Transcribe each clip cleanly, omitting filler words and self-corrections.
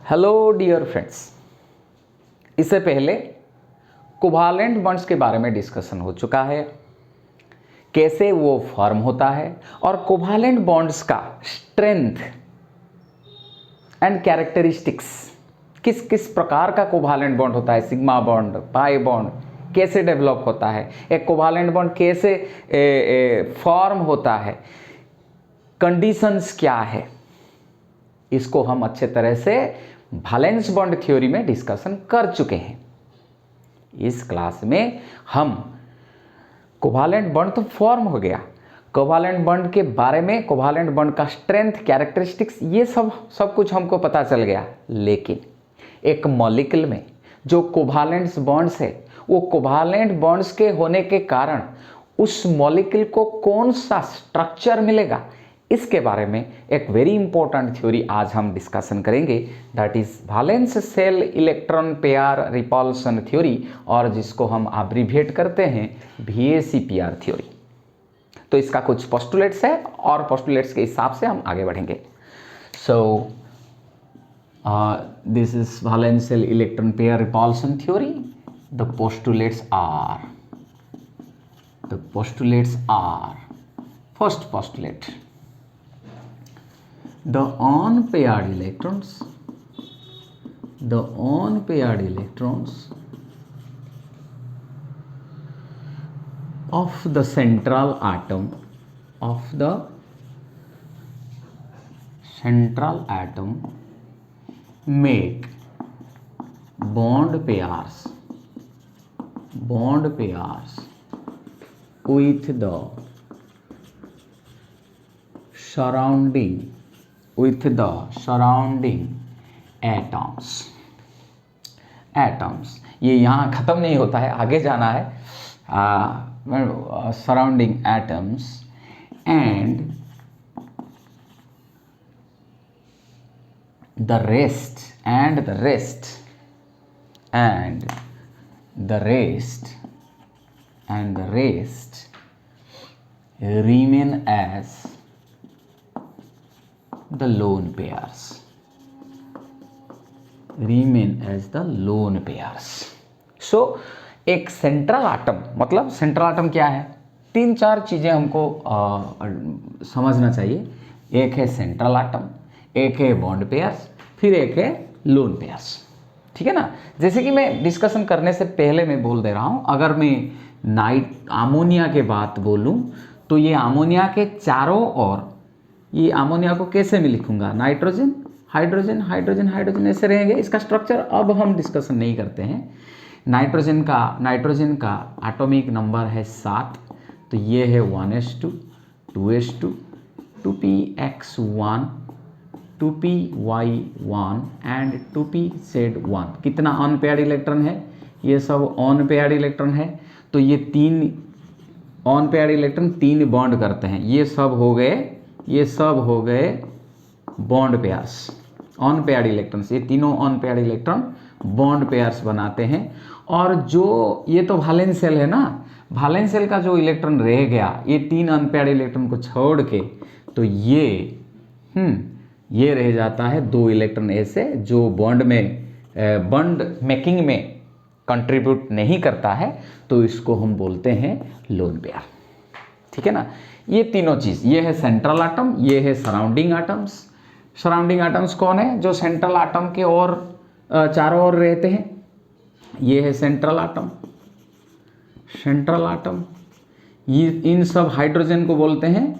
Hello dear friends, इससे पहले covalent bonds के बारे में डिस्कशन हो चुका है, कैसे वो फॉर्म होता है और कोवालेंट बॉन्ड्स का स्ट्रेंथ एंड कैरेक्टरिस्टिक्स, किस किस प्रकार का कोवालेंट बॉन्ड होता है, सिग्मा बॉन्ड, पाई बॉन्ड कैसे डेवलप होता है, एक कोवालेंट बॉन्ड कैसे फॉर्म होता है, कंडीशंस क्या है, इसको हम अच्छे तरह से वैलेंस बॉन्ड थ्योरी में डिस्कशन कर चुके हैं। इस क्लास में हम कोवालेंट बॉन्ड तो फॉर्म हो गया, कोवालेंट बॉन्ड के बारे में, कोवालेंट बॉन्ड का स्ट्रेंथ, कैरेक्टरिस्टिक्स, ये सब कुछ हमको पता चल गया। लेकिन एक मॉलिक्यूल में जो कोवालेंट बॉन्ड्स है, वो कोवालेंट बॉन्ड्स के होने के कारण उस मॉलिक्यूल को कौन सा स्ट्रक्चर मिलेगा, इसके बारे में एक वेरी इंपॉर्टेंट थ्योरी आज हम डिस्कशन करेंगे, that is valence shell electron pair repulsion theory, और जिसको हम एब्रिविएट करते हैं VACPR थ्योरी। तो इसका कुछ पोस्टुलेट्स है और पोस्टुलेट्स के हिसाब से हम आगे बढ़ेंगे। So this is valence shell electron pair repulsion theory. The postulates are first postulate, the unpaired electrons of the central atom make bond pairs with the surrounding atoms। ये यहाँ ख़त्म नहीं होता है, आगे जाना है। Surrounding atoms and the rest remain as the lone pairs। सो एक सेंट्रल आटम, मतलब सेंट्रल आटम क्या है, तीन चार चीज़ें हमको समझना चाहिए। एक है सेंट्रल आटम, एक है बॉन्ड पेयर्स, फिर एक है लोन पेयर्स। ठीक है ना। जैसे कि मैं डिस्कशन करने से पहले मैं बोल दे रहा हूँ, अगर मैं अमोनिया के बात बोलूँ तो ये अमोनिया के चारों ओर, ये अमोनिया को कैसे मैं लिखूंगा, नाइट्रोजन हाइड्रोजन हाइड्रोजन हाइड्रोजन ऐसे रहेंगे। इसका स्ट्रक्चर अब हम डिस्कशन नहीं करते हैं। नाइट्रोजन का एटॉमिक नंबर है 7, तो ये है 1s2 2s2 2px1 2py1 and 2pz1। कितना अनपेयर्ड इलेक्ट्रॉन है, ये सब अनपेयर्ड इलेक्ट्रॉन है। तो ये तीन अनपेयर्ड इलेक्ट्रॉन तीन बॉन्ड करते हैं, ये सब हो गए बॉन्ड पेयर्स, अनपेयर्ड इलेक्ट्रॉन्स। ये तीनों अनपेयर्ड इलेक्ट्रॉन बॉन्ड पेयर्स बनाते हैं। और जो ये तो वैलेंस शेल है ना, वैलेंस शेल का जो इलेक्ट्रॉन रह गया, ये तीन अनपेयर्ड इलेक्ट्रॉन को छोड़ के, तो ये रह जाता है 2 इलेक्ट्रॉन ऐसे जो बॉन्ड मेकिंग में कंट्रीब्यूट नहीं करता है, तो इसको हम बोलते हैं लोन पेयर। ठीक है ना। ये तीनों चीज़, ये है सेंट्रल आटम, ये है सराउंडिंग आटम्स। सराउंडिंग आटम्स कौन है, जो सेंट्रल आटम के और चारों ओर रहते हैं, ये है सेंट्रल आटम। ये इन सब हाइड्रोजन को बोलते हैं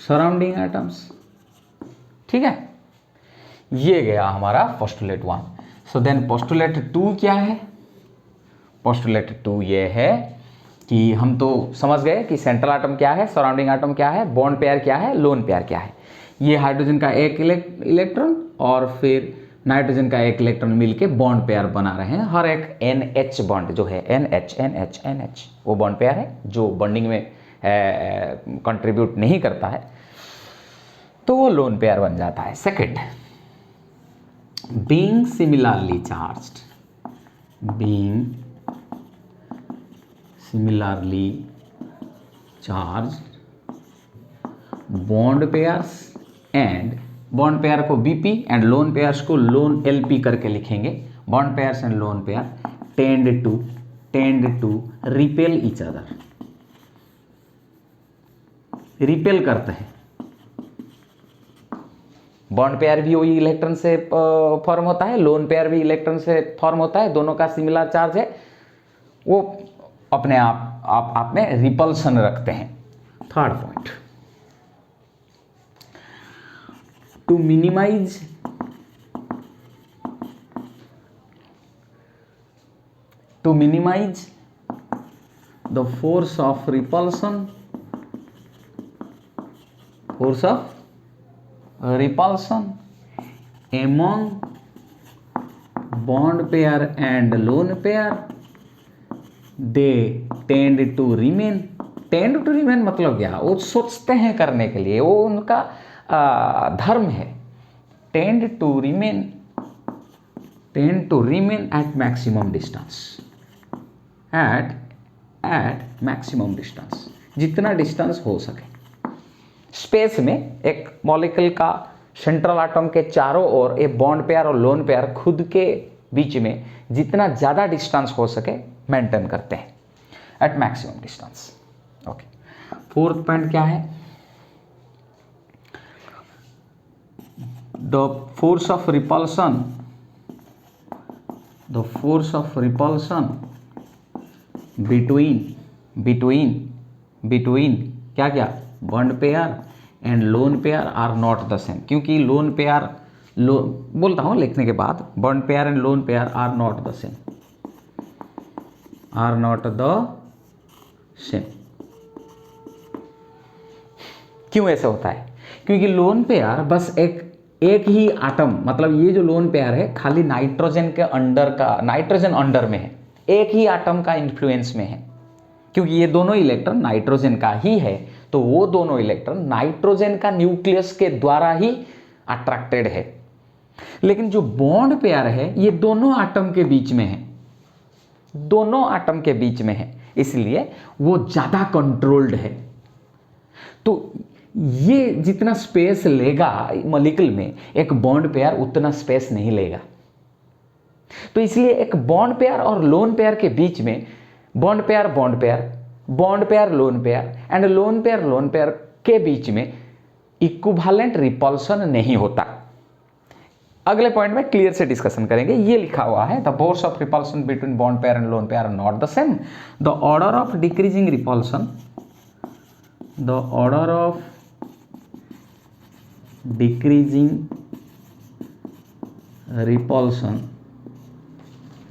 सराउंडिंग आटम्स। ठीक है, ये गया हमारा पोस्टुलेट 1। सो देन पोस्टुलेट 2 क्या है, पोस्टुलेट 2 ये है कि हम तो समझ गए कि सेंट्रल आटम क्या है, सराउंडिंग आटम क्या है, बॉन्ड पेयर क्या है, लोन पेयर क्या है। ये हाइड्रोजन का एक इलेक्ट्रॉन और फिर नाइट्रोजन का एक इलेक्ट्रॉन मिलके बॉन्ड पेयर बना रहे हैं। हर एक NH बॉन्ड जो है, NH वो बॉन्ड पेयर है जो बॉन्डिंग में कंट्रीब्यूट नहीं करता है, तो वो लोन पेयर बन जाता है। Second, being similarly charged bond pairs and bond pair को बीपी एंड लोन पेयर्स को लोन एलपी करके लिखेंगे। Bond pairs and lone pair tend to repel each other, repel करते हैं। बॉन्ड पेयर भी वही इलेक्ट्रॉन से फॉर्म होता है, लोन पेयर भी इलेक्ट्रॉन से फॉर्म होता है, दोनों का सिमिलर चार्ज है, वो अपने आप में रिपल्सन रखते हैं। Third point, to minimize the force of repulsion among bond pair and lone pair, they tend to remain मतलब क्या, वो सोचते हैं करने के लिए, वो उनका धर्म है। tend to remain at maximum distance, at maximum distance, जितना डिस्टेंस हो सके। स्पेस में एक मॉलिक्यूल का सेंट्रल एटम के चारों ओर एक बॉन्ड पेयर और लोन पेयर खुद के बीच में जितना ज़्यादा डिस्टेंस हो सके मेंटेन करते हैं at maximum distance. Okay, fourth point क्या है, the force of repulsion between क्या bond pair and lone pair are not the same, क्योंकि लोन पेयर बोलता हूँ लिखने के बाद, bond pair and lone pair are not the same, क्यों ऐसा होता है? क्योंकि लोन पेयर बस एक ही एटम, मतलब ये जो लोन पेयर है खाली नाइट्रोजन अंडर में है, एक ही एटम का इन्फ्लुएंस में है, क्योंकि ये दोनों इलेक्ट्रॉन नाइट्रोजन का ही है, तो वो दोनों इलेक्ट्रॉन नाइट्रोजन का न्यूक्लियस के द्वारा ही अट्रैक्टेड है। लेकिन जो बॉन्ड पेयर है ये दोनों एटम के बीच में है, इसलिए वो ज़्यादा कंट्रोल्ड है। तो ये जितना स्पेस लेगा मॉलिक्यूल में, एक बॉन्ड पेयर उतना स्पेस नहीं लेगा। तो इसलिए एक बॉन्ड पेयर और लोन पेयर के बीच में bond pair lone pair and lone pair के बीच में इक्विवेलेंट रिपल्सन नहीं होता। अगले पॉइंट में क्लियर से डिस्कशन करेंगे। ये लिखा हुआ है, the force of repulsion between bond pair and lone pair are not the same, the order of decreasing repulsion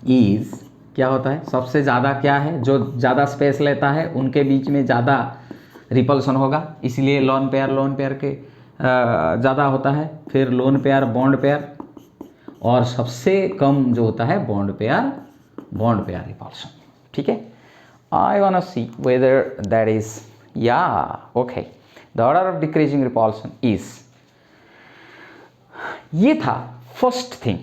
is, क्या होता है, सबसे ज़्यादा क्या है, जो ज़्यादा स्पेस लेता है उनके बीच में ज़्यादा रिपल्सन होगा, इसलिए लोन पेयर के ज़्यादा होता है, फिर लोन पेयर बॉन्ड पेयर, और सबसे कम जो होता है बॉन्ड पेयर रिपल्सन। ठीक है, I want to see whether that is, या okay, the order of decreasing repulsion is, ये था फर्स्ट थिंग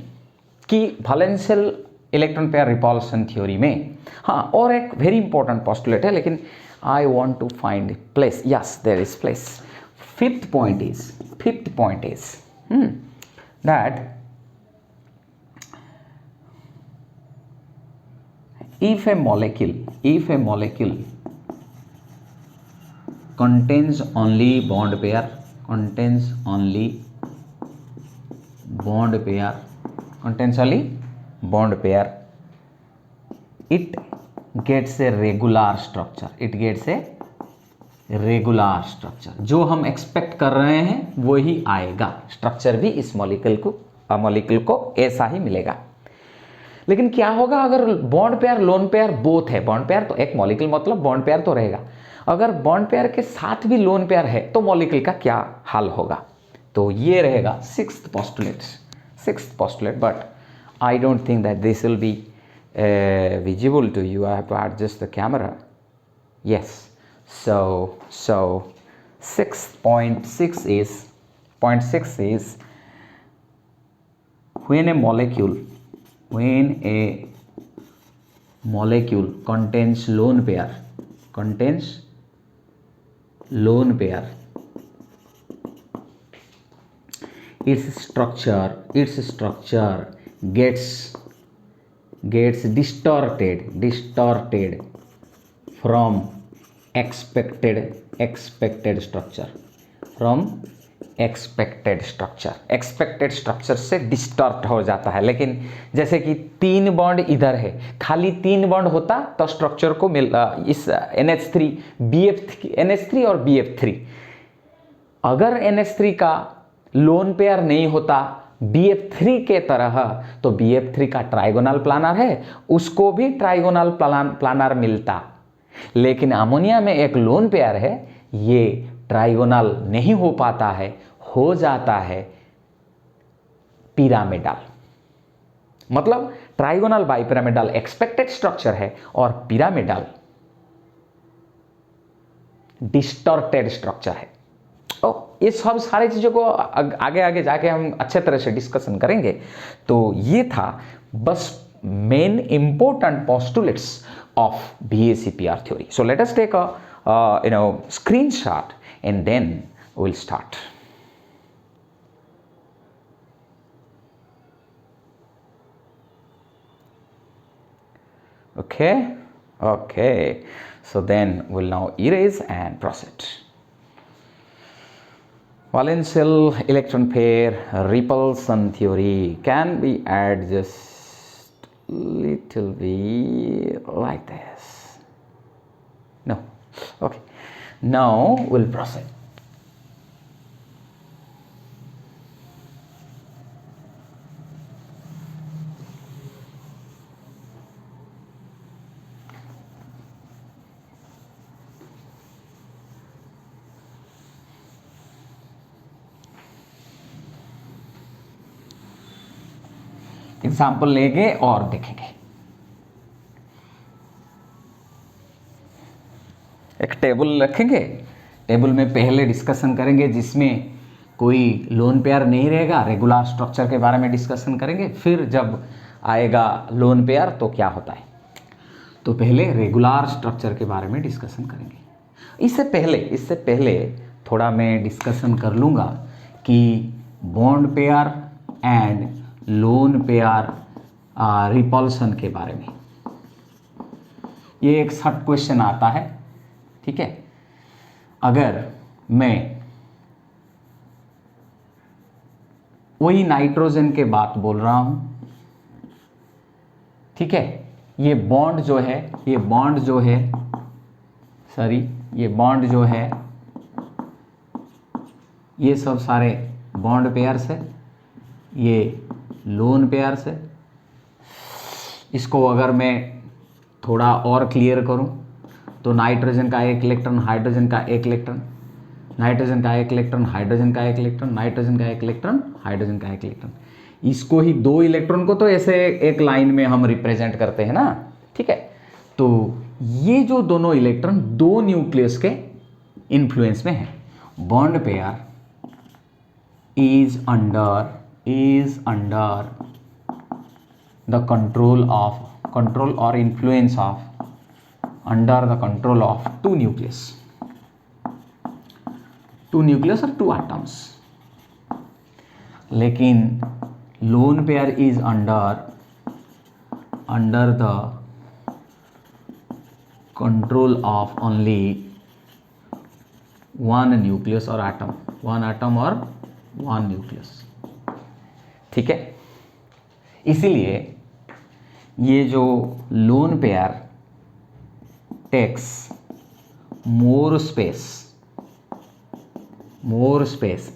कि valence shell electron pair repulsion theory में। हाँ, और एक वेरी इंपॉर्टेंट पोस्टुलेट है, लेकिन I want to find place, yes there is place. Fifth point is that if a molecule contains only bond pair, it gets a regular structure, जो हम expect कर रहे हैं वही आएगा, स्ट्रक्चर भी इस मॉलिक्यूल को ऐसा ही मिलेगा। लेकिन क्या होगा अगर bond pair lone pair both है, बॉन्ड पेयर तो एक मॉलिक्यूल मतलब बॉन्ड पेयर तो रहेगा, अगर बॉन्ड पेयर के साथ भी लोन पेयर है तो मॉलिक्यूल का क्या हाल होगा? तो ये रहेगा sixth postulate, but I don't think that this will be visible to you. I have to adjust the camera. Yes, so 6.6 is when a molecule contains lone pair its structure gets distorted from expected structure, expected structure से distort हो जाता है। लेकिन जैसे कि 3 bond इधर है, खाली 3 बॉन्ड होता तो स्ट्रक्चर को इस NH3 और BF3, अगर NH3 का लोन पेयर नहीं होता BF3 के तरह, तो BF3 का ट्राइगोनल प्लानर है, उसको भी ट्राइगोनल प्लानर मिलता। लेकिन अमोनिया में एक लोन पेयर है, ये ट्राइगोनल नहीं हो पाता है, हो जाता है पिरामिडल। मतलब ट्राइगोनल बाइपिरामिडल एक्सपेक्टेड स्ट्रक्चर है और पिरामिडल डिस्टॉर्टेड स्ट्रक्चर है। तो ये सब सारी चीजों को आगे आगे जाके हम अच्छे तरह से डिस्कशन करेंगे। तो ये था बस main important postulates of BACPR theory. So let us take a screenshot and then we'll start. Okay, so then we'll now erase and proceed. Valential electron pair repulsion theory can be add just little bit like this. No. Okay, now we'll proceed. Example लेंगे और देखेंगे। एक table रखेंगे, table में पहले discussion करेंगे जिसमें कोई लोन पेयर नहीं रहेगा, रेगुलर स्ट्रक्चर के बारे में डिस्कशन करेंगे। फिर जब आएगा लोन पेयर तो क्या होता है, तो पहले रेगुलर स्ट्रक्चर के बारे में डिस्कशन करेंगे। इससे पहले थोड़ा मैं डिस्कशन कर लूँगा कि bond pair and lone pair repulsion के बारे में। ये एक शॉर्ट क्वेश्चन आता है, ठीक है। अगर मैं वही नाइट्रोजन के बात बोल रहा हूं, ठीक है, ये बॉन्ड जो है ये सब सारे बॉन्ड पेयर्स है, ये लोन पेयर्स है। इसको अगर मैं थोड़ा और क्लियर करूं तो नाइट्रोजन का 1 इलेक्ट्रॉन, हाइड्रोजन का 1 इलेक्ट्रॉन, नाइट्रोजन का 1 इलेक्ट्रॉन, हाइड्रोजन का 1 इलेक्ट्रॉन, नाइट्रोजन का 1 इलेक्ट्रॉन, हाइड्रोजन का 1 इलेक्ट्रॉन। इसको ही 2 इलेक्ट्रॉन को तो ऐसे एक लाइन में हम रिप्रेजेंट करते हैं ना, ठीक है। तो ये जो दोनों इलेक्ट्रॉन 2 न्यूक्लियस के इन्फ्लुएंस में है। Bond pair is under the control or influence of, under the control of 2 nucleus or 2 atoms। लेकिन lone pair is under the control of only 1 nucleus or atom, 1 atom or 1 nucleus, ठीक है। इसीलिए ये जो lone pair takes more space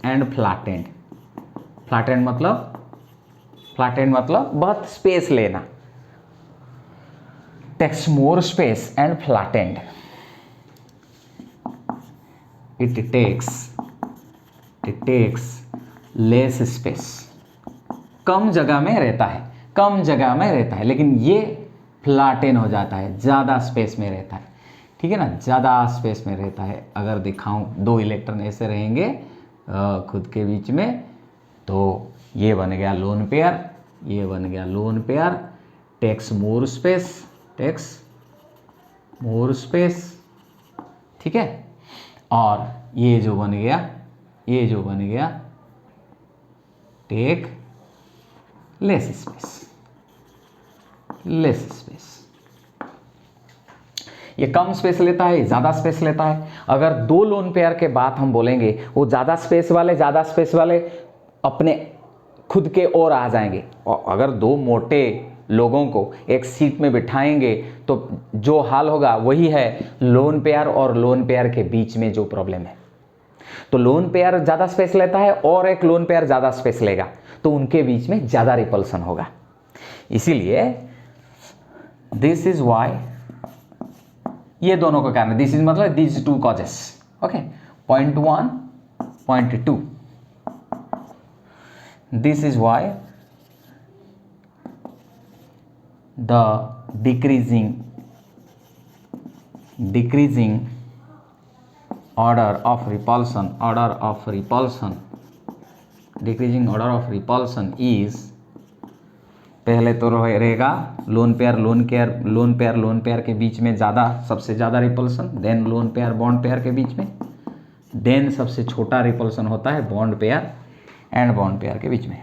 and flattened मतलब बहुत space लेना, takes more space and flattened, it takes less space, कम जगह में रहता है, लेकिन ये फ्लैटेन हो जाता है, ज़्यादा स्पेस में रहता है, ठीक है ना, ज़्यादा स्पेस में रहता है। अगर दिखाऊं 2 इलेक्ट्रॉन ऐसे रहेंगे खुद के बीच में, तो ये बन गया lone pair, takes more space, ठीक है। और ये जो बन गया take less space, less space. ये कम स्पेस लेता है, ज़्यादा स्पेस लेता है। अगर दो लोन पेयर के बाद हम बोलेंगे वो ज़्यादा स्पेस वाले अपने खुद के ओर आ जाएंगे, और अगर दो मोटे लोगों को एक सीट में बिठाएंगे तो जो हाल होगा वही है लोन पेयर और लोन पेयर के बीच में जो प्रॉब्लम है। तो लोन पेयर ज़्यादा स्पेस लेता है और एक लोन पेयर ज़्यादा स्पेस लेगा, तो उनके बीच में ज़्यादा रिपल्सन होगा। इसीलिए दिस इज वाई, ये दोनों का कारण, दिस इज मतलब this two causes. Okay, point 1, point 2, this is why the decreasing order of repulsion decreasing order of repulsion is, पहले तो रहेगा लोन पेयर के बीच में ज़्यादा, सबसे ज़्यादा repulsion, then lone pair bond pair के बीच में, देन सबसे छोटा रिपल्सन होता है bond pair and bond pair के बीच में।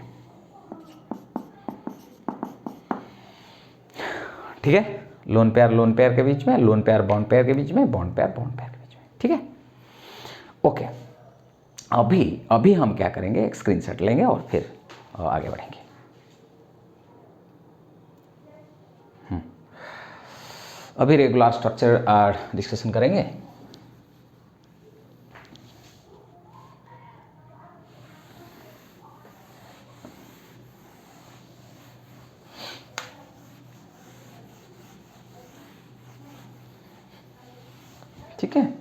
ठीक है, लोन पेयर के बीच में, लोन पेयर बॉन्ड पेयर के बीच में, बॉन्ड पेयर के बीच में। ठीक है, ओके। अभी हम क्या करेंगे, एक स्क्रीनशॉट लेंगे और फिर आगे बढ़ेंगे। अभी रेगुलर स्ट्रक्चर डिस्कशन करेंगे। ठीक है,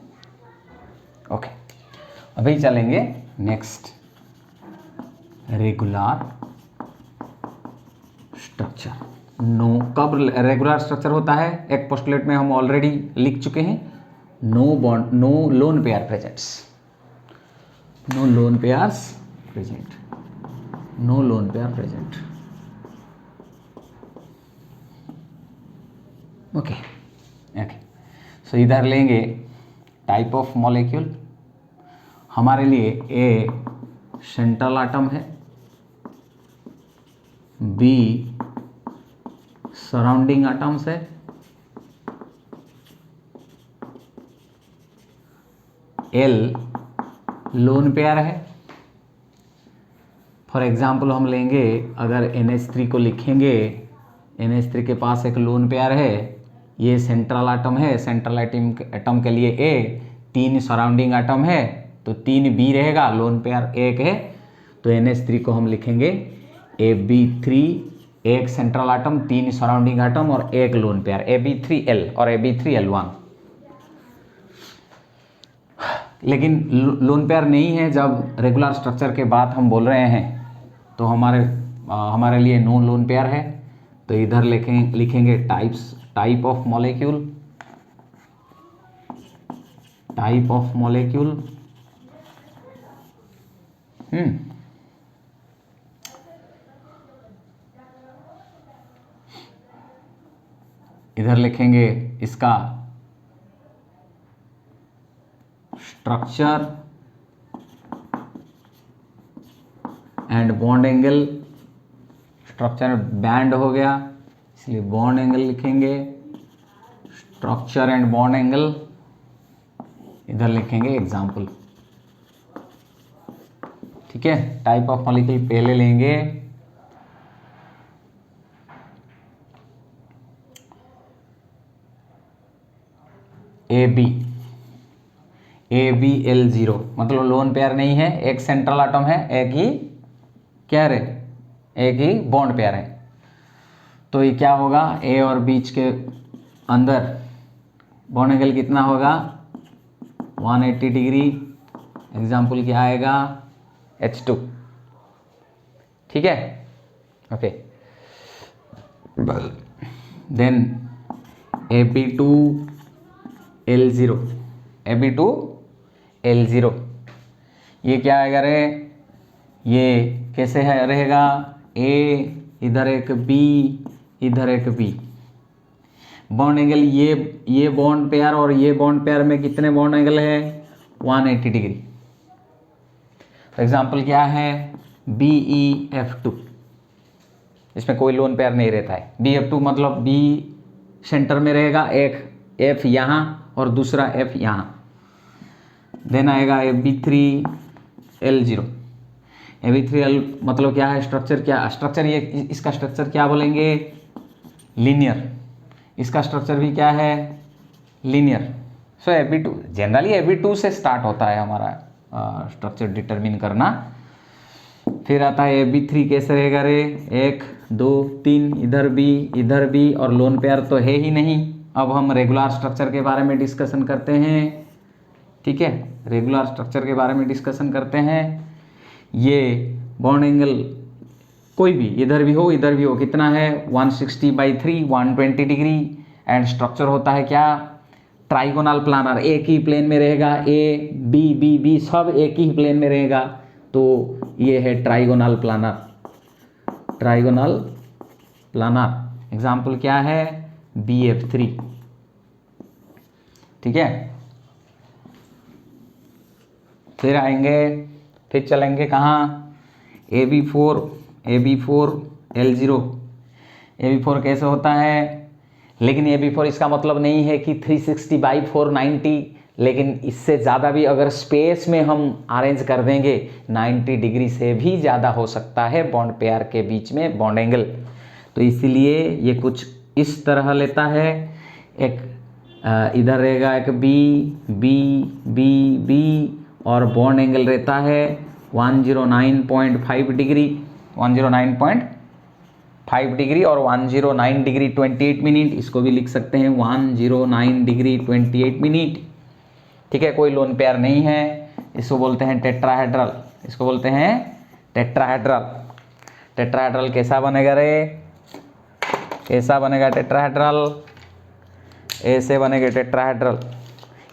ओके। अभी चलेंगे नेक्स्ट, रेगुलर स्ट्रक्चर। कब रेगुलर स्ट्रक्चर होता है, एक पोस्टुलेट में हम ऑलरेडी लिख चुके हैं, no lone pair presents, no lone pairs present. Okay, so इधर लेंगे टाइप ऑफ मॉलिक्यूल। हमारे लिए ए सेंट्रल एटम है, बी सराउंडिंग एटम्स है, एल लोन पेयर है। फॉर एग्जाम्पल हम लेंगे, अगर NH3 को लिखेंगे, NH3 के पास एक लोन पेयर है, ये सेंट्रल एटम है, सेंट्रल एटम के लिए ए, 3 सराउंडिंग एटम है तो 3 बी रहेगा, लोन पेयर 1 है, तो NH3 को हम लिखेंगे AB3, एक सेंट्रल एटम, 3 सराउंडिंग एटम और 1 लोन पेयर, AB3L और AB3L1। लेकिन लोन पेयर नहीं है जब रेगुलर स्ट्रक्चर के बाद हम बोल रहे हैं, तो हमारे लिए नो लोन पेयर है। तो इधर लिखेंगे टाइप ऑफ मॉलिक्यूल, इधर लिखेंगे इसका structure and bond angle, structure band हो गया इसलिए बॉन्ड एंगल लिखेंगे, स्ट्रक्चर एंड बॉन्ड एंगल, इधर लिखेंगे एग्जाम्पल। ठीक है, टाइप ऑफ मॉलिक्यूल पहले लेंगे, ABL0, मतलब लोन पेयर नहीं है, एक सेंट्रल एटम है, एक ही बॉन्ड पेयर है। तो ये क्या होगा, ए और बीच के अंदर बॉन्ड एंगल कितना होगा, 180 डिग्री। एग्जाम्पल क्या आएगा, H2। ठीक है, ओके। देन AB2L0, ये क्या आएगा रे, ये कैसे है रहेगा, A इधर एक B इधर एक B। बॉन्ड एंगल ये बॉन्ड पेयर और ये बॉन्ड पेयर में कितने बॉन्ड एंगल है, 180 डिग्री। एग्जाम्पल क्या है, BeF2, इसमें कोई लोन पेयर नहीं रहता है। BeF2 मतलब B सेंटर में रहेगा, एक F यहाँ और दूसरा F यहाँ। देन आएगा Ab3L0। Ab3L मतलब क्या है, स्ट्रक्चर क्या, स्ट्रक्चर ये इसका स्ट्रक्चर क्या बोलेंगे, लीनियर। इसका स्ट्रक्चर भी क्या है, लीनियर। सो Ab2 जनरली Ab2 से स्टार्ट होता है हमारा स्ट्रक्चर डिटरमिन करना। फिर आता है Ab3 कैसे रहेगा रे, 1 2 3, इधर भी और लोन पेयर तो है ही नहीं। अब हम रेगुलर स्ट्रक्चर के बारे में डिस्कशन करते हैं, ठीक है, रेगुलर स्ट्रक्चर के बारे में डिस्कशन करते हैं। ये बॉन्ड एंगल कोई भी इधर भी हो कितना है, 160/3 120 डिग्री। एंड स्ट्रक्चर होता है क्या, ट्राइगोनल प्लानर, एक ही प्लेन में रहेगा, ए बी बी सब एक ही प्लेन में रहेगा, तो ये है ट्राइगोनल प्लानर। एग्जाम्पल क्या है, BF3, ठीक है। फिर आएंगे, फिर चलेंगे कहाँ, AB4L0। AB4 कैसे होता है, लेकिन AB4 इसका मतलब नहीं है कि 360/490, लेकिन इससे ज़्यादा भी अगर स्पेस में हम अरेंज कर देंगे 90 डिग्री से भी ज़्यादा हो सकता है बॉन्ड पेयर के बीच में बॉन्ड एंगल। तो इसीलिए ये कुछ इस तरह लेता है, एक इधर रहेगा एक बी और बॉन्ड एंगल रहता है 109.5 डिग्री, 109.5 डिग्री और 109 डिग्री 28 मिनट, इसको भी लिख सकते हैं 109 डिग्री 28 मिनट, ठीक है। कोई लोन पेयर नहीं है, इसको बोलते हैं टेट्राहेड्रल, इसको बोलते हैं टेट्राहेड्रल कैसा बनेगा रे, कैसा बनेगा टेट्राहेड्रल, ऐसे बनेगा टेट्राहेड्रल।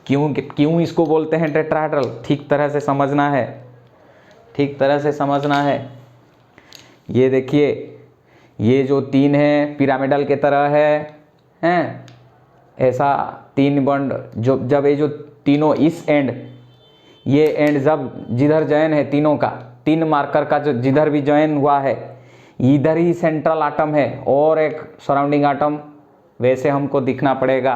क्यों इसको बोलते हैं टेट्राहेड्रल, ठीक तरह से समझना है। ये देखिए, ये जो 3 है पिरामिडल के तरह हैं, ऐसा 3 बॉन्ड, जो जब ये जो तीनों इस एंड, ये एंड जब जिधर जॉइन है तीनों का, 3 मार्कर का जो जिधर भी जॉइन हुआ है, इधर ही सेंट्रल आटम है और एक सराउंडिंग आटम, वैसे हमको दिखना पड़ेगा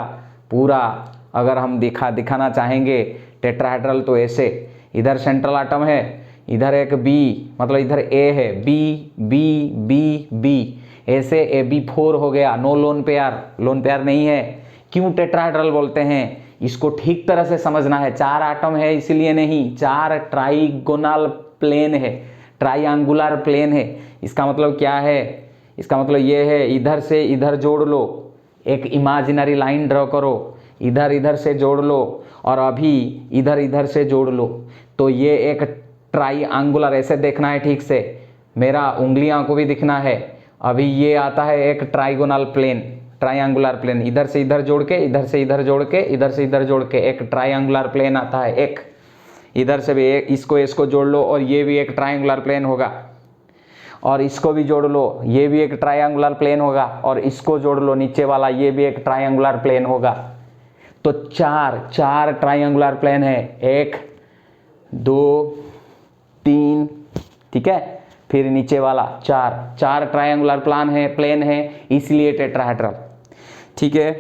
पूरा। अगर हम दिखाना चाहेंगे टेट्राहेड्रल तो ऐसे, इधर सेंट्रल आटम है, इधर एक B मतलब इधर A है, B, ऐसे AB4 हो गया, नो लोन पेयर नहीं है। क्यों टेट्राहेड्रल बोलते हैं, इसको ठीक तरह से समझना है। 4 आटम है इसलिए नहीं, 4 ट्राइगोनल प्लेन है, ट्राइंगुलर प्लेन है। इसका मतलब क्या है, इसका मतलब ये है, इधर से इधर जोड़ लो, एक इमेजिनरी लाइन ड्रॉ करो, इधर से जोड़ लो और अभी इधर से जोड़ लो, तो ये एक ट्राइंगुलर, ऐसे देखना है ठीक से, मेरा उंगलियां को भी दिखना है। अभी ये आता है एक ट्राइगोनल प्लेन, ट्राइंगुलर प्लेन, इधर से इधर जोड़ के, इधर से इधर जोड़ के, इधर से इधर जोड़ के एक ट्राइंगुलर प्लेन आता है। एक इधर से भी एक, इसको जोड़ लो और ये भी एक ट्राइंगुलर प्लेन होगा, और इसको भी जोड़ लो, ये भी एक ट्राइंगुलर प्लेन होगा, और इसको जोड़ लो नीचे वाला, ये भी एक ट्राइंगुलर प्लेन होगा। तो 4 ट्राइंगुलर प्लेन है, 1 2 3, ठीक है। फिर नीचे वाला 4 ट्राइंगुलर प्लेन है, इसलिए टेट्राहेड्रल, ठीक है।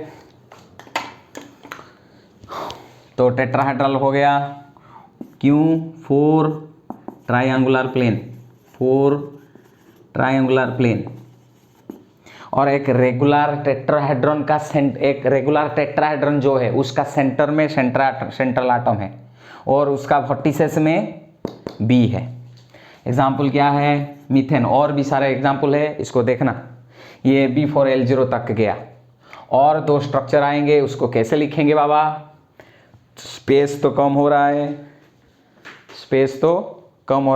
तो टेट्राहेड्रल हो गया, क्यों, 4 ट्राइंगुलर प्लेन और एक रेगुलर टेट्राहेड्रन जो है उसका सेंटर में सेंट्रल आटम है और उसका वर्टिसेस में B है। एग्जाम्पल क्या है, मीथेन, और भी सारे एग्जाम्पल है, इसको देखना। ये B4L0 तक गया, और 2 स्ट्रक्चर आएंगे, उसको कैसे लिखेंगे बाबा, स्पेस तो कम हो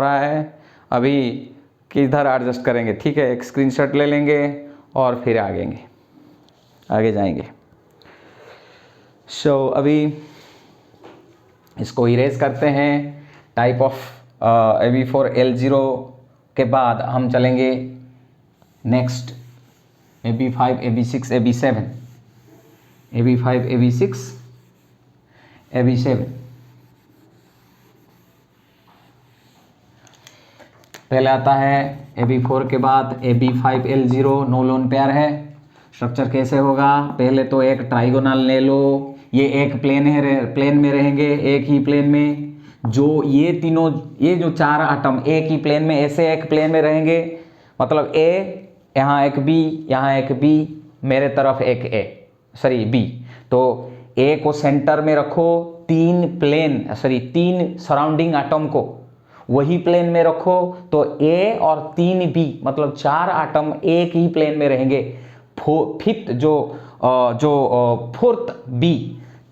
रहा है, अभी किधर एडजस्ट करेंगे, ठीक है। एक स्क्रीनशॉट ले लेंगे और फिर आगे जाएंगे। अभी इसको इरेज करते हैं। टाइप ऑफ AB4L0 के बाद हम चलेंगे next AB5, AB6, AB7, AB5, AB6, AB7। पहले आता है AB4 के बाद AB5L0, नो लोन पेयर है। स्ट्रक्चर कैसे होगा, पहले तो एक ट्राइगोनल ले लो, ये एक प्लेन है, प्लेन में रहेंगे, एक ही प्लेन में। जो ये तीनों, ये जो चार एटम एक ही प्लेन में, ऐसे एक प्लेन में रहेंगे, मतलब A, यहाँ एक B, यहाँ एक B, मेरे तरफ एक B। तो A को सेंटर में रखो, तीन सराउंडिंग एटम को वही प्लेन में रखो, तो A और 3B मतलब चार एटम एक ही प्लेन में रहेंगे। फिफ्थ जो फोर्थ B,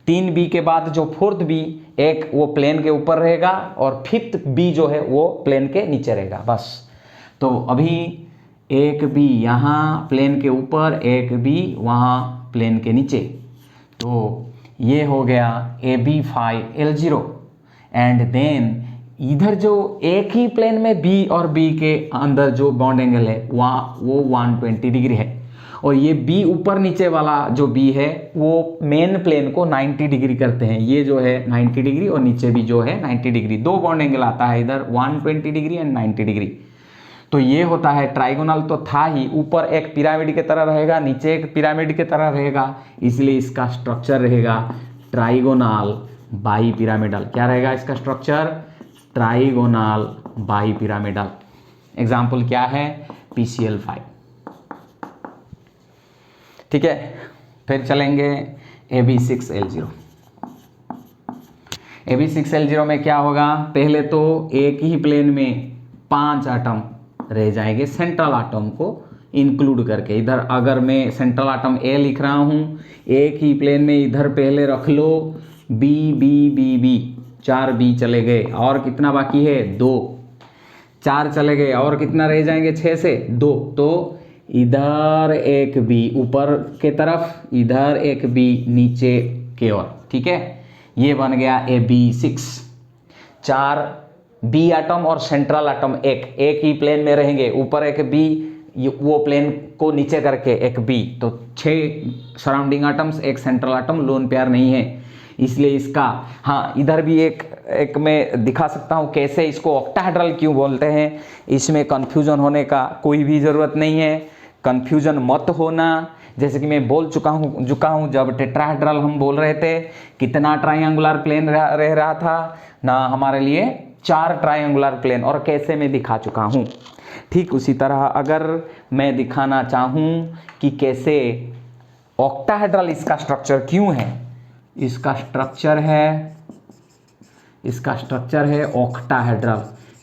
3B के बाद जो फोर्थ B एक वो प्लेन के ऊपर रहेगा और फिफ्थ B जो है वो प्लेन के नीचे रहेगा, बस। तो अभी एक B यहाँ प्लेन के ऊपर, एक B वहाँ प्लेन के नीचे, तो ये हो गया AB5L0। एंड देन इधर जो एक ही प्लेन में B और B के अंदर जो बॉन्ड एंगल है वहाँ वो 120 डिग्री है, और ये B ऊपर नीचे वाला जो B है वो मेन प्लेन को 90 डिग्री करते हैं। ये जो है 90 डिग्री और नीचे भी जो है 90 डिग्री, दो बॉन्ड एंगल आता है इधर 120 डिग्री एंड 90 डिग्री। तो ये होता है ट्राइगोनल, तो था ही, ऊपर एक पिरामिड की तरह रहेगा, नीचे एक पिरामिड की तरह रहेगा, इसलिए इसका स्ट्रक्चर रहेगा ट्राइगोनल बाई पिरामिडल। क्या रहेगा इसका structure, trigonal bi pyramidal. Example क्या है, PCl5। ठीक है, फिर चलेंगे AB6L0। AB6L0 में क्या होगा, पहले तो एक ही प्लेन में 5 एटम रह जाएंगे, सेंट्रल एटम को इंक्लूड करके। इधर अगर मैं सेंट्रल एटम A लिख रहा हूँ, एक ही प्लेन में इधर पहले रख लो B B B B, 4 B चले गए, और कितना बाकी है, 2, 4 चले गए, और कितना रह जाएंगे 6 से 2, तो इधर एक B ऊपर के तरफ, इधर एक B नीचे के ओर। ठीक है, ये बन गया AB6। 4 B एटम और सेंट्रल एटम एक ही प्लेन में रहेंगे, ऊपर एक B, वो प्लेन को नीचे करके एक B, तो 6 सराउंडिंग एटम्स, एक सेंट्रल एटम, लोन पेयर नहीं है, इसलिए इसका, हाँ इधर भी एक मैं दिखा सकता हूँ कैसे इसको ऑक्टाहेड्रल क्यों बोलते हैं। इसमें कन्फ्यूजन होने का कोई भी ज़रूरत नहीं है, कन्फ्यूजन मत होना। जैसे कि मैं बोल चुका हूँ जब टेट्राहेड्रल हम बोल रहे थे, कितना ट्रायंगुलर प्लेन रह रहा था ना हमारे लिए, 4 ट्रायंगुलर प्लेन, और कैसे मैं दिखा चुका हूँ। ठीक उसी तरह अगर मैं दिखाना चाहूँ कि कैसे ऑक्टाहेड्रल इसका स्ट्रक्चर क्यों है, इसका स्ट्रक्चर है ऑक्टाहेड्रल।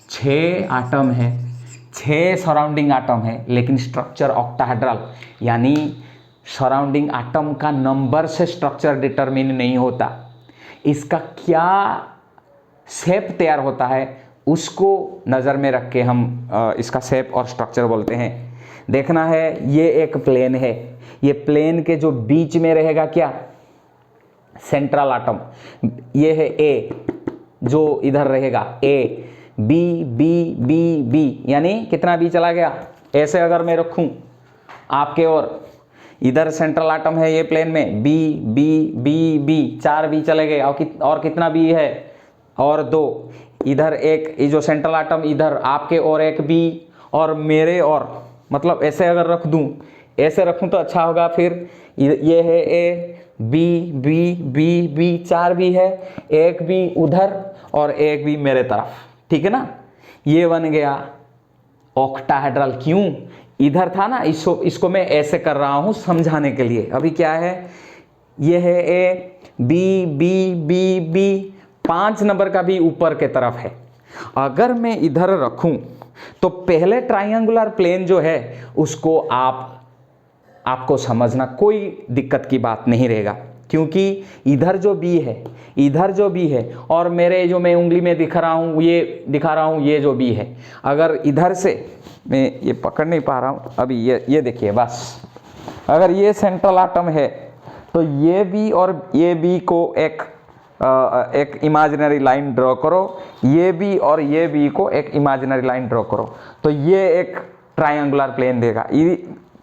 6 एटम है, 6 सराउंडिंग एटम है, लेकिन स्ट्रक्चर ऑक्टाहेड्रल, यानी सराउंडिंग एटम का नंबर से स्ट्रक्चर डिटरमिन नहीं होता, इसका क्या शेप तैयार होता है उसको नज़र में रख के हम इसका शेप और स्ट्रक्चर बोलते हैं। देखना है, ये एक प्लेन है, ये प्लेन के जो बीच में रहेगा क्या, सेंट्रल एटम, ये है A, जो इधर रहेगा A, B B B B, यानी कितना B चला गया, ऐसे अगर मैं रखूं आपके, और इधर सेंट्रल एटम है ये प्लेन में, B B B B, 4 B चले गए, और कितना B है, और 2, इधर एक, ये जो सेंट्रल एटम इधर आपके और एक B और मेरे, और मतलब ऐसे अगर रख दूं, ऐसे रखूं तो अच्छा होगा। फिर ये है A B B B B, 4 B है, एक B उधर और एक B मेरे तरफ, ठीक है ना। ये बन गया ऑक्टाहेड्रल। क्यों, इधर था ना, इसको मैं ऐसे कर रहा हूं समझाने के लिए। अभी क्या है, ये है A B B B B, 5 number का भी ऊपर के तरफ है। अगर मैं इधर रखूं तो पहले ट्रायंगुलर प्लेन जो है उसको आपको समझना कोई दिक्कत की बात नहीं रहेगा, क्योंकि इधर जो B है और मेरे जो मैं उंगली में दिखा रहा हूँ ये जो B है, अगर इधर से मैं ये पकड़ नहीं पा रहा हूँ अभी, ये देखिए बस, अगर ये सेंट्रल एटम है तो ये B और ये B को एक इमेजिनरी लाइन ड्रॉ करो, ये B और ये B को एक इमेजिनरी लाइन ड्रॉ करो, तो ये एक ट्रायंगुलर प्लेन देगा।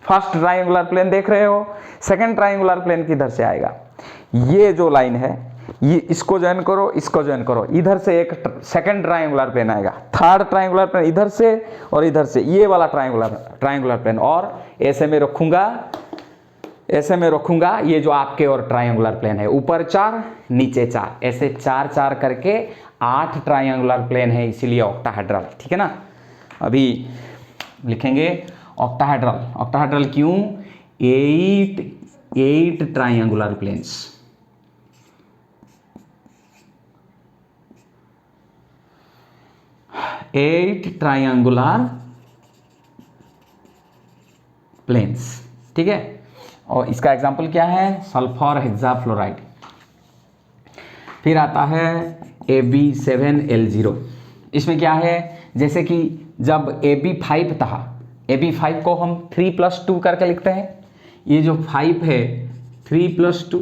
फर्स्ट ट्रायंगुलर प्लेन देख रहे हो, सेकंड ट्रायंगुलर प्लेन किधर से आएगा, ये जो लाइन है ये इसको ज्वाइन करो, इसको ज्वाइन करो, इधर से एक सेकंड ट्रायंगुलर प्लेन आएगा, थर्ड ट्रायंगुलर प्लेन इधर से और इधर से, ये वाला ट्रायंगुलर प्लेन, और ऐसे में रखूंगा, ऐसे में रखूंगा, ये जो आपके और ट्रायंगुलर प्लेन है, ऊपर 4 नीचे 4, ऐसे 4 4 करके 8 ट्रायंगुलर प्लेन है, इसीलिए ऑक्टाहेड्रल। ठीक है ना। अभी लिखेंगे ऑक्टाहेड्रल। ऑक्टाहेड्रल क्यों? 8 ट्रायंगुलर प्लेन्स, 8 ट्रायंगुलर प्लेन्स। ठीक है। और इसका एग्जाम्पल क्या है? Sulphur hexafluoride. फिर आता है AB7L0। इसमें क्या है? जैसे कि जब AB5 था, AB5 को हम 3+2 करके लिखते हैं। ये जो 5 है 3+2,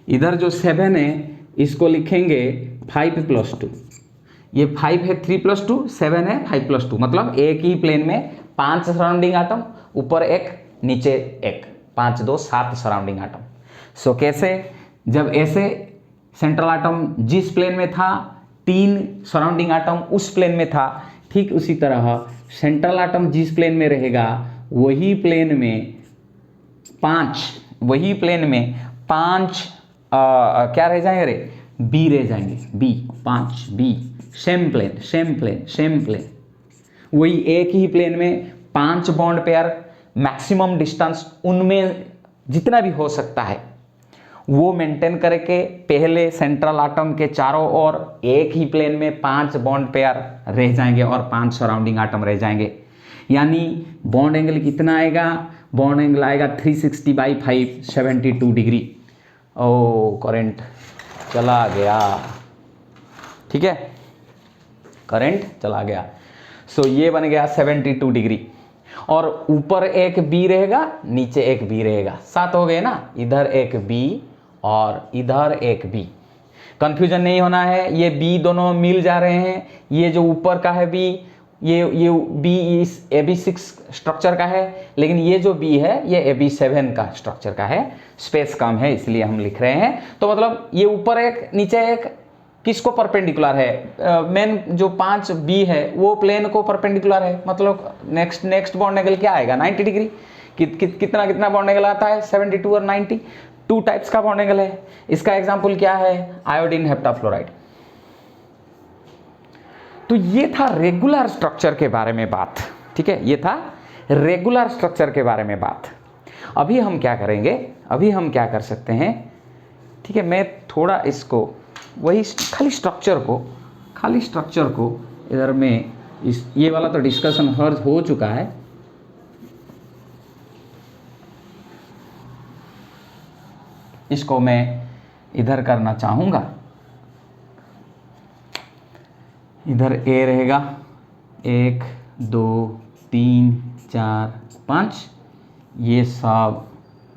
इधर जो 7 है इसको लिखेंगे 5+2। ये 5 है 3+2, 7 है 5+2, मतलब एक ही प्लेन में 5 सराउंडिंग आटम, ऊपर एक नीचे एक, 5 2 7 सराउंडिंग आटम। सो कैसे? जब ऐसे सेंट्रल आटम जिस प्लेन में था 3 सराउंडिंग आटम उस प्लेन में था, ठीक उसी तरह सेंट्रल आटम जिस प्लेन में रहेगा वही प्लेन में 5, वही प्लेन में 5 क्या रह जाएंगे रे? बी रह जाएंगे, B, 5 B, same plane same plane same plane. वही एक ही प्लेन में 5 बॉन्ड पेयर, मैक्सिमम डिस्टेंस उनमें जितना भी हो सकता है वो मेंटेन करके पहले सेंट्रल आटम के चारों ओर एक ही प्लेन में 5 बॉन्ड पेयर रह जाएंगे और 5 सराउंडिंग आटम रह जाएंगे। यानी बॉन्ड एंगल कितना आएगा? बॉन्ड एंगल आएगा 360/5, 72 डिग्री। ओ करंट चला गया। ठीक है, करंट चला गया। सो ये बन गया 72 डिग्री, और ऊपर एक बी रहेगा, नीचे एक बी रहेगा, 7 हो गए ना। इधर एक बी और इधर एक बी। कंफ्यूजन नहीं होना है, ये बी दोनों मिल जा रहे हैं। ये जो ऊपर का है बी, ये बी इस AB6 स्ट्रक्चर का है, लेकिन ये जो बी है ये AB7 का स्ट्रक्चर का है। स्पेस कम है इसलिए हम लिख रहे हैं। तो मतलब ये ऊपर एक नीचे एक किसको परपेंडिकुलर है? मेन जो 5 बी है वो प्लेन को परपेंडिकुलर है, मतलब नेक्स्ट बॉन्ड एंगल क्या आएगा? 90 डिग्री। कितना कितना बॉन्ड एंगल आता है? 72 और 90, 2 टाइप्स का बॉन्ड एंगल है। इसका एग्जांपल क्या है? आयोडीन हेप्टाफ्लोराइड। तो ये था रेगुलर स्ट्रक्चर के बारे में बात। ठीक है, ये था रेगुलर स्ट्रक्चर के बारे में बात। अभी हम क्या करेंगे? अभी हम क्या कर सकते हैं? ठीक है, मैं थोड़ा इसको वही खाली स्ट्रक्चर को इधर में ये वाला तो डिस्कशन हो चुका है। इसको मैं इधर करना चाहूँगा। इधर ए रहेगा 1 2 3 4 5, ये सब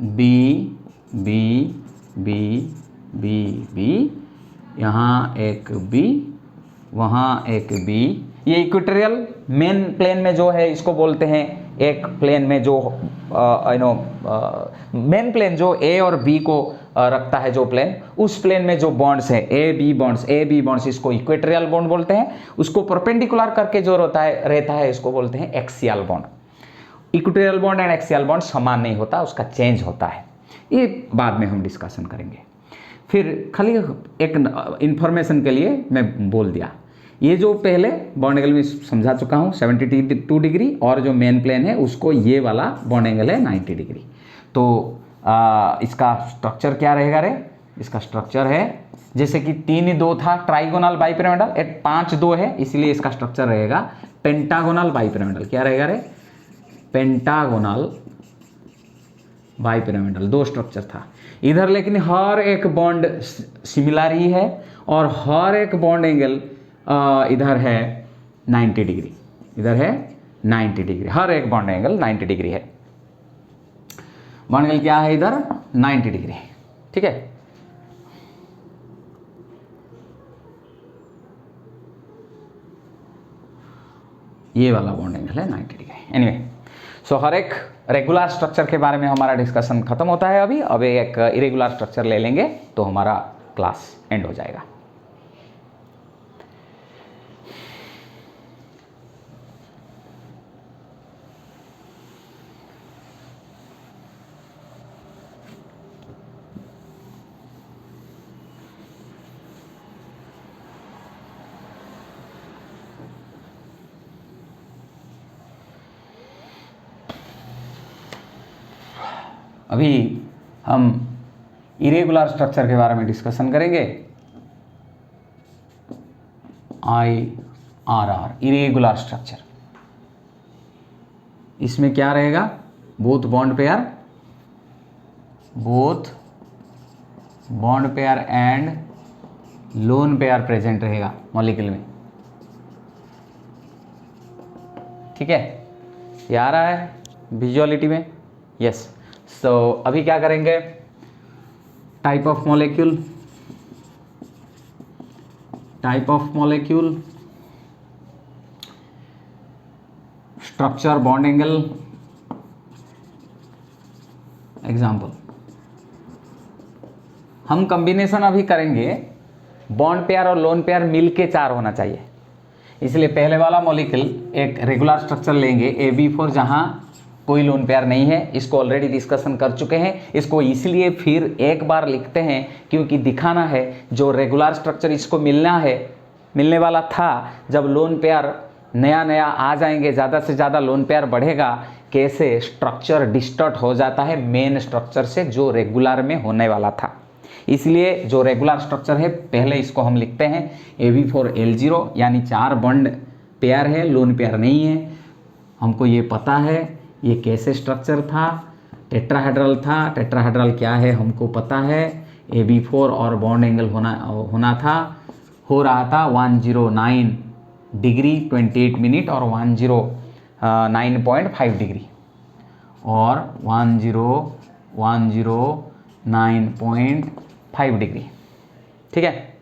B B B B B, यहाँ एक बी, वहाँ एक बी। ये इक्वेटोरियल मेन प्लेन में जो है इसको बोलते हैं, एक प्लेन में जो मेन प्लेन जो ए और बी को रखता है, जो प्लेन, उस प्लेन में जो बॉन्ड्स है ए बी बॉन्ड्स इसको इक्वेटोरियल बॉन्ड बोलते हैं। उसको परपेंडिकुलर करके जो रहता है इसको बोलते हैं axial bond. Equatorial bond and axial bond समान नहीं होता, उसका चेंज होता है। ये बाद में हम डिस्कशन करेंगे। फिर खाली एक इंफॉर्मेशन के लिए मैं बोल दिया, ये जो पहले बॉन्ड एंगल में समझा चुका हूँ 72 डिग्री, और जो मेन प्लेन है उसको ये वाला बॉन्ड एंगल है 90 डिग्री। तो इसका स्ट्रक्चर क्या रहेगा रे? इसका स्ट्रक्चर है जैसे कि 3 2 था ट्राइगोनल बाइपिरामिडल, 5 2 है, इसलिए इसका स्ट्रक्चर रहेगा पेंटागोनल बाइपिरामिडल। क्या रहेगा रे? Pentagonal bipyramidal. 2 स्ट्रक्चर था इधर, लेकिन हर एक बॉन्ड सिमिलर ही है और हर एक बॉन्ड एंगल इधर है 90 डिग्री, इधर है 90 डिग्री, हर एक बॉन्ड एंगल 90 डिग्री है। बॉन्ड एंगल क्या है इधर? 90 डिग्री। ठीक है, ये वाला बॉन्ड एंगल है 90 डिग्री। एनीवे, सो हर एक रेगुलर स्ट्रक्चर के बारे में हमारा डिस्कशन खत्म होता है। अभी एक इरेगुलर स्ट्रक्चर ले लेंगे तो हमारा क्लास एंड हो जाएगा। अभी हम इरेगुलर स्ट्रक्चर के बारे में डिस्कशन करेंगे। IRR इरेगुलर स्ट्रक्चर, इसमें क्या रहेगा? Both bond pair and lone pair present रहेगा मॉलिक्यूल में। ठीक है, ये आ रहा है विजुअलिटी में? यस। सो अभी क्या करेंगे? Type of molecule, structure, bond angle, example. हम कॉम्बिनेशन अभी करेंगे, बॉन्ड पेयर और लोन पेयर मिलके 4 होना चाहिए। इसलिए पहले वाला मॉलिक्यूल एक रेगुलर स्ट्रक्चर लेंगे AB4 जहां कोई लोन पेयर नहीं है। इसको ऑलरेडी डिस्कशन कर चुके हैं। इसको इसलिए फिर एक बार लिखते हैं क्योंकि दिखाना है जो रेगुलर स्ट्रक्चर इसको मिलने वाला था, जब लोन पेयर नया आ जाएंगे, ज़्यादा से ज़्यादा लोन पेयर बढ़ेगा, कैसे स्ट्रक्चर डिस्टॉर्ट हो जाता है मेन स्ट्रक्चर से जो रेगुलर में होने वाला था। इसलिए जो रेगुलर स्ट्रक्चर है पहले इसको हम लिखते हैं AB4L0, यानी 4 बॉन्ड पेयर है, लोन पेयर नहीं है। हमको ये पता है ये कैसे स्ट्रक्चर था, टेट्राहेड्रल था। टेट्राहेड्रल क्या है हमको पता है, AB4 और बॉन्ड एंगल होना था, हो रहा था 109 डिग्री 28 मिनट और 109.5 डिग्री और 109.5 डिग्री। ठीक है,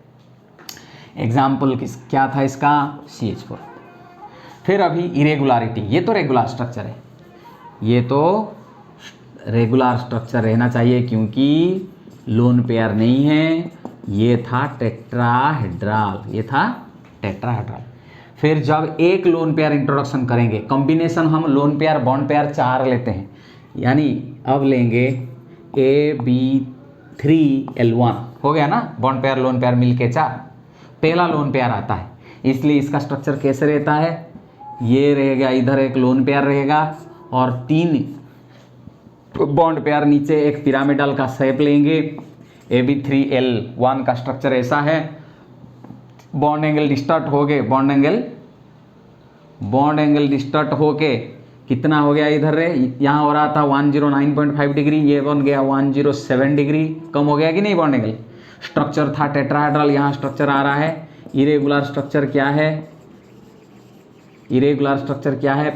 एग्जाम्पल क्या था इसका? CH4। फिर अभी इरेगुलारिटी, ये तो रेगुलर स्ट्रक्चर है, ये तो रेगुलर स्ट्रक्चर रहना चाहिए क्योंकि लोन पेयर नहीं है। ये था टेट्राहेड्रल। फिर जब एक लोन पेयर इंट्रोडक्शन करेंगे, कॉम्बिनेशन हम लोन पेयर बॉन्ड पेयर 4 लेते हैं, यानी अब लेंगे AB3L1, हो गया ना, बॉन्ड पेयर लोन पेयर मिलके 4, पहला लोन पेयर आता है। इसलिए इसका स्ट्रक्चर कैसे रहता है? ये रहेगा, इधर एक लोन पेयर रहेगा और 3 बॉन्ड पेयर नीचे एक पिरामिडल का शेप लेंगे। AB3L1 का स्ट्रक्चर ऐसा है। बॉन्ड एंगल डिस्टॉर्ट हो गए, बॉन्ड एंगल डिस्टॉर्ट होके कितना हो गया? इधर यहाँ हो रहा था 109.5 डिग्री, ये बन गया 107 डिग्री, कम हो गया कि नहीं बॉन्ड एंगल? स्ट्रक्चर था टेट्राहेड्रल, यहाँ स्ट्रक्चर आ रहा है इरेगुलर स्ट्रक्चर। क्या है इरेगुलर स्ट्रक्चर? क्या है?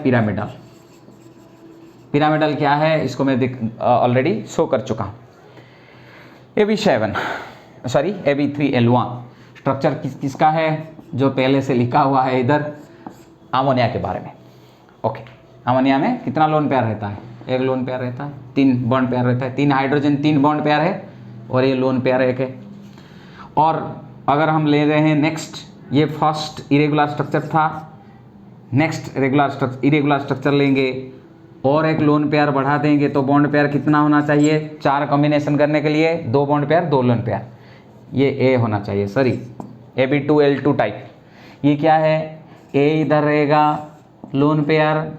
पिरामिडल क्या है? इसको मैं ऑलरेडी शो कर चुका हूँ। AB3L1 स्ट्रक्चर किसका है? जो पहले से लिखा हुआ है इधर, अमोनिया के बारे में। ओके, अमोनिया में कितना लोन पेयर रहता है? एक लोन पेयर रहता है, 3 बॉन्ड पेयर रहता है, 3 हाइड्रोजन 3 बॉन्ड पेयर है और ये लोन पेयर एक है। और अगर हम ले रहे हैं नेक्स्ट, ये फर्स्ट इरेगुलर स्ट्रक्चर था, नेक्स्ट इरेगुलर स्ट्रक्चर लेंगे और एक लोन पेयर बढ़ा देंगे तो बॉन्ड पेयर कितना होना चाहिए? 4 कॉम्बिनेशन करने के लिए 2 बॉन्ड पेयर 2 लोन पेयर, ये A होना चाहिए। Sorry, AB2L2 type. ये क्या है? A इधर रहेगा लोन पेयर,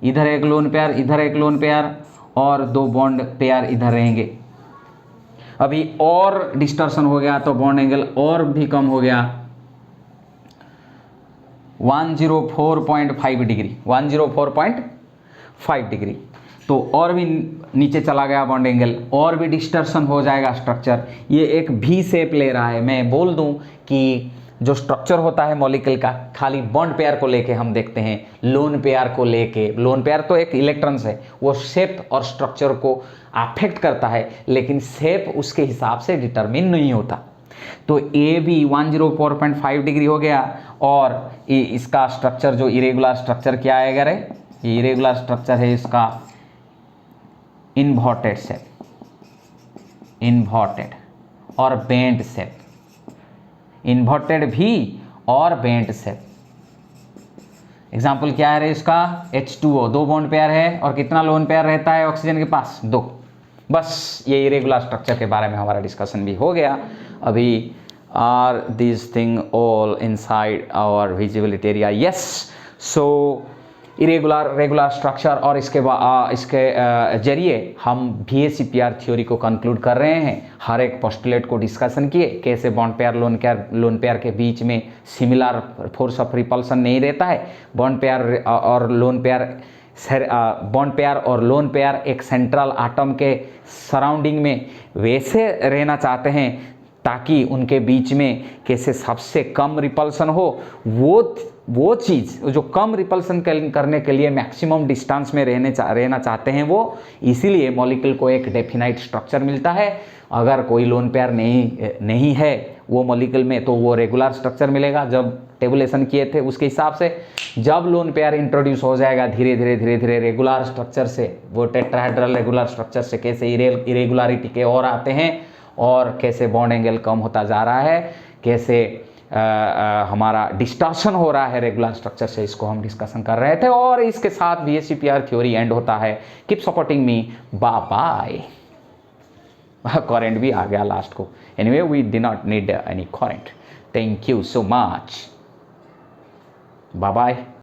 इधर एक लोन पेयर, इधर एक लोन पेयर और 2 बॉन्ड पेयर इधर रहेंगे। अभी और डिस्टॉर्शन हो गया तो बॉन्ड एंगल और भी कम हो गया, 104.5 डिग्री, 104.5 डिग्री। तो और भी नीचे चला गया बॉन्ड एंगल, और भी डिस्टॉर्शन हो जाएगा स्ट्रक्चर। ये एक V शेप ले रहा है। मैं बोल दूं कि जो स्ट्रक्चर होता है मॉलिक्यूल का, खाली बॉन्ड पेयर को लेके हम देखते हैं, लोन पेयर को लेके, लोन पेयर तो एक इलेक्ट्रॉन्स है, वो शेप और स्ट्रक्चर को अफेक्ट करता है, लेकिन शेप उसके हिसाब से डिटरमिन नहीं होता। तो ए भी 104.5 डिग्री हो गया और इसका स्ट्रक्चर जो इरेगुलर स्ट्रक्चर क्या आएगा रे? ये इरेगुलर स्ट्रक्चर है इसका इन्वर्टेड शेप, इन्वर्टेड। और बेंट शेप, इन्वर्टेड भी और बेंट शेप। एग्जाम्पल क्या है इसका, H2O, 2 बॉन्ड पेयर है और कितना लोन पेयर रहता है ऑक्सीजन के पास, 2। बस ये इरेगुलर स्ट्रक्चर के बारे में हमारा डिस्कशन भी हो गया अभी। Are this thing all inside our visibility area, yes. So irregular regular structure और इसके जरिए हम VACPR थ्योरी को कंक्लूड कर रहे हैं। हर एक पोस्टुलेट को डिस्कशन किए, कैसे बॉन्ड पेयर लोन पेयर के बीच में सिमिलर फोर्स ऑफ रिपल्सन नहीं रहता है। बॉन्ड पेयर और लोन पेयर एक सेंट्रल आटम के सराउंडिंग में वैसे रहना चाहते हैं ताकि उनके बीच में कैसे सबसे कम रिपल्सन हो। वो चीज़ जो कम रिपल्सन करने के लिए मैक्सिमम डिस्टेंस में रहना चाहते हैं, वो इसीलिए मॉलिक्यूल को एक डेफिनाइट स्ट्रक्चर मिलता है। अगर कोई लोन पेयर नहीं है वो मॉलिक्यूल में, तो वो रेगुलर स्ट्रक्चर मिलेगा। जब टेबुलेशन किए थे उसके हिसाब से जब लोन पेयर इंट्रोड्यूस हो जाएगा धीरे धीरे रेगुलर स्ट्रक्चर से, वो टेट्राहेड्रल रेगुलर स्ट्रक्चर से कैसे इरेगुलरिटी के और आते हैं और कैसे बॉन्ड एंगल कम होता जा रहा है, कैसे हमारा डिस्टॉर्शन हो रहा है रेगुलर स्ट्रक्चर से, इसको हम डिस्कशन कर रहे थे। और इसके साथ VACPR थ्योरी एंड होता है। Keep supporting me, bye bye. Current भी आ गया लास्ट को। Anyway we did not need any current. Thank you so much, bye bye.